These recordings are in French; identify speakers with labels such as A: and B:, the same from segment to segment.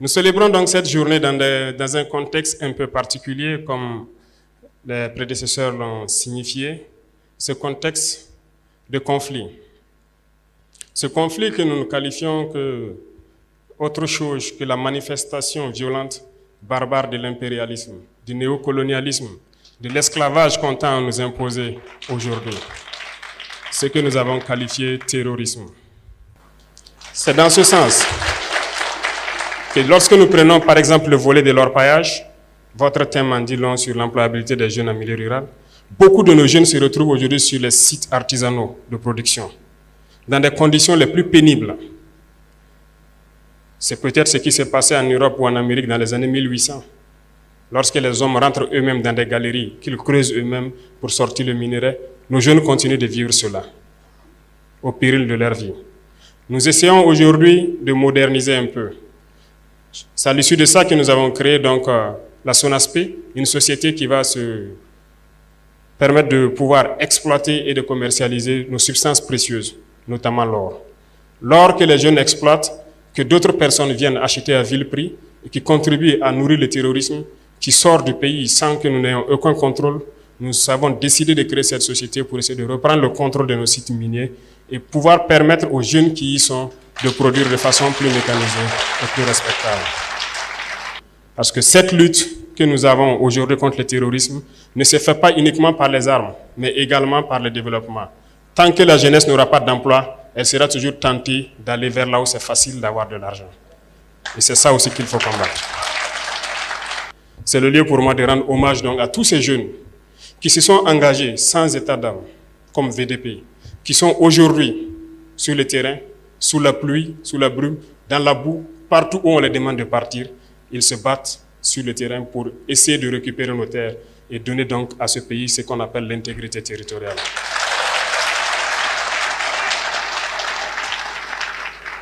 A: Nous célébrons donc cette journée dans un contexte un peu particulier, comme les prédécesseurs l'ont signifié, ce contexte de conflit. Ce conflit que nous qualifions que autre chose que la manifestation violente, barbare de l'impérialisme, du néocolonialisme, de l'esclavage qu'on tend à nous imposer aujourd'hui. Ce que nous avons qualifié terrorisme. C'est dans ce sens que lorsque nous prenons par exemple le volet de l'orpaillage, votre thème en dit long sur l'employabilité des jeunes en milieu rural, beaucoup de nos jeunes se retrouvent aujourd'hui sur les sites artisanaux de production, dans des conditions les plus pénibles. C'est peut-être ce qui s'est passé en Europe ou en Amérique dans les années 1800, lorsque les hommes rentrent eux-mêmes dans des galeries, qu'ils creusent eux-mêmes pour sortir le minerai. Nos jeunes continuent de vivre cela, au péril de leur vie. Nous essayons aujourd'hui de moderniser un peu. C'est à l'issue de ça que nous avons créé donc la SONASP, une société qui va se permettre de pouvoir exploiter et de commercialiser nos substances précieuses, notamment l'or. L'or que les jeunes exploitent, que d'autres personnes viennent acheter à vil prix et qui contribuent à nourrir le terrorisme, qui sort du pays sans que nous n'ayons aucun contrôle. Nous avons décidé de créer cette société pour essayer de reprendre le contrôle de nos sites miniers et pouvoir permettre aux jeunes qui y sont de produire de façon plus mécanisée et plus respectable. Parce que cette lutte que nous avons aujourd'hui contre le terrorisme ne se fait pas uniquement par les armes, mais également par le développement. Tant que la jeunesse n'aura pas d'emploi, elle sera toujours tentée d'aller vers là où c'est facile d'avoir de l'argent. Et c'est ça aussi qu'il faut combattre. C'est le lieu pour moi de rendre hommage donc à tous ces jeunes qui se sont engagés sans état d'âme, comme VDP, qui sont aujourd'hui sur le terrain, sous la pluie, sous la brume, dans la boue, partout où on les demande de partir, ils se battent sur le terrain pour essayer de récupérer nos terres et donner donc à ce pays ce qu'on appelle l'intégrité territoriale.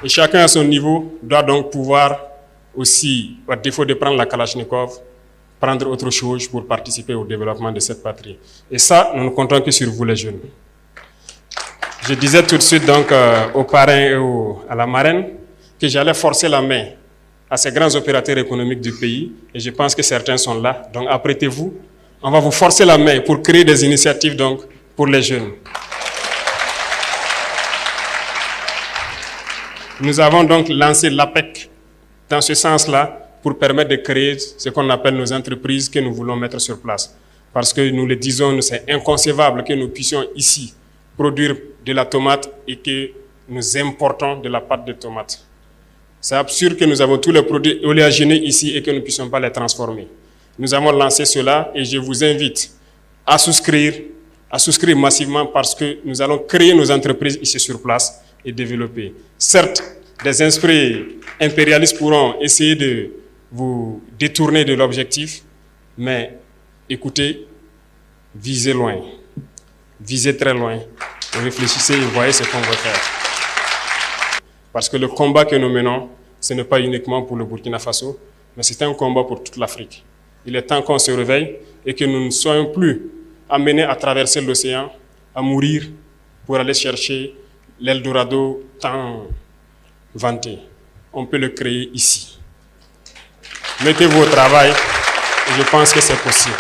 A: Et chacun à son niveau doit donc pouvoir aussi, à défaut de prendre la Kalachnikov, prendre autre chose pour participer au développement de cette patrie. Et ça, nous ne comptons que sur vous les jeunes. Je disais tout de suite donc aux parrains et à la marraine que j'allais forcer la main à ces grands opérateurs économiques du pays, et je pense que certains sont là. Donc apprêtez-vous, on va vous forcer la main pour créer des initiatives donc pour les jeunes. Nous avons donc lancé l'APEC dans ce sens-là pour permettre de créer ce qu'on appelle nos entreprises que nous voulons mettre sur place. Parce que nous le disons, c'est inconcevable que nous puissions ici produire de la tomate et que nous importons de la pâte de tomate. C'est absurde que nous avons tous les produits oléagineux ici et que nous ne puissions pas les transformer. Nous avons lancé cela et je vous invite à souscrire massivement parce que nous allons créer nos entreprises ici sur place et développer. Certes, des esprits impérialistes pourront essayer de vous détourner de l'objectif, mais écoutez, visez loin, visez très loin, réfléchissez et voyez ce qu'on va faire. Parce que le combat que nous menons, ce n'est pas uniquement pour le Burkina Faso, mais c'est un combat pour toute l'Afrique. Il est temps qu'on se réveille et que nous ne soyons plus amenés à traverser l'océan, à mourir pour aller chercher l'Eldorado tant vanté. On peut le créer ici. Mettez-vous au travail et je pense que c'est possible.